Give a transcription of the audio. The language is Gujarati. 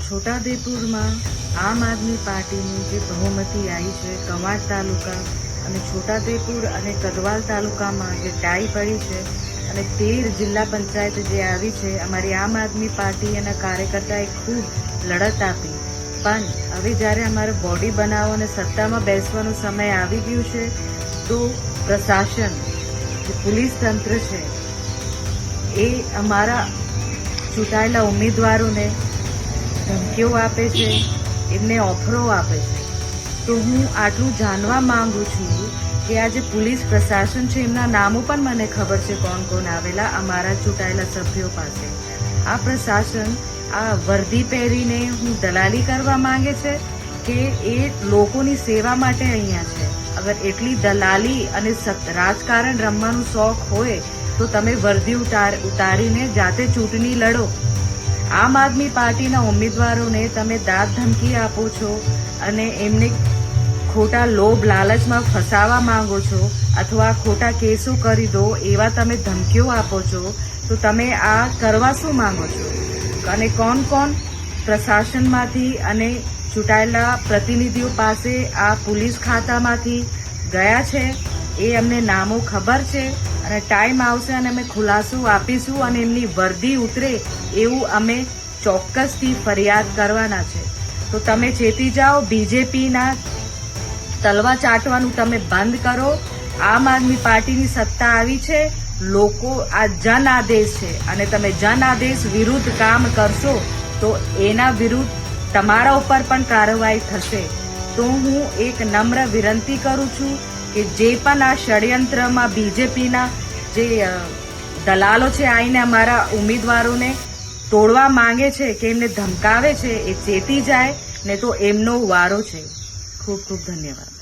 છોટાઉદેપુરમાં આમ આદમી પાર્ટીની જે બહુમતી આવી છે કવાંટ તાલુકા અને છોટાઉદેપુર અને કદવાલ તાલુકામાં જે ટાઈ પડી છે અને 13 જિલ્લા પંચાયત જે આવી છે, અમારી આમ આદમી પાર્ટી અને કાર્યકર્તાએ ખૂબ લડત આપી, પણ હવે જ્યારે અમારે બોડી બનાવો અને સત્તામાં બેસવાનો સમય આવી ગયું છે તો પ્રશાસન, જે પોલીસ તંત્ર છે, એ અમારા ચૂંટાયેલા ઉમેદવારોને ધમકીઓ આપે છે, એમને ઓફરો આપે છે. તો હું આટલું જાણવા માંગુ છું કે આ જે પોલીસ પ્રશાસન છે એમના નામો પણ મને ખબર છે, કોણ કોણ આવેલા અમારા ચૂંટાયેલા સભ્યો પાસે. આ પ્રશાસન આ વર્દી પહેરીને હું દલાલી કરવા માંગે છે કે એ લોકોની સેવા માટે અહીંયા છે? અગર એટલી દલાલી અને રાજકારણ રમવાનું શોખ હોય તો તમે વર્દી ઉતારીને જાતે ચૂંટણી લડો. આમ આદમી પાર્ટીના ઉમેદવારોને તમે દાદ ધમકી આપો છો અને એમને ખોટા લોભ લાલચમાં ફસાવા માંગો છો અથવા ખોટા કેસો કરી દો એવા તમે ધમકીઓ આપો છો, તો તમે આ કરવા શું માંગો છો? અને કોણ કોણ પ્રશાસનમાંથી અને ચૂંટાયેલા પ્રતિનિધિઓ પાસે આ પોલીસ ખાતામાંથી ગયા છે એ અમને નામો ખબર છે, અને ટાઈમ આવશે અને અમે ખુલાસો આપીશું અને એમની વર્દી ઉતરે એવું અમે ચોક્કસથી ફરિયાદ કરવાના છે. તો તમે ચેતી જાઓ, બીજેપીના તલવા ચાટવાનું તમે બંધ કરો. આમ આદમી પાર્ટીની સત્તા આવી છે, લોકો આ જન આદેશ છે અને તમે જન આદેશ વિરુદ્ધ કામ કરશો તો એના વિરુદ્ધ તમારા ઉપર પણ કાર્યવાહી થશે. તો હું એક નમ્ર વિનંતી કરું છું કે જે પણ આ ષડયંત્રમાં બીજેપીના જે દલાલો છે આવીને અમારા ઉમેદવારોને તોડવા માંગે છે કે એમને ધમકાવે છે, એ ચેતી જાય, ને તો એમનો વારો છે. ખૂબ ખૂબ ધન્યવાદ.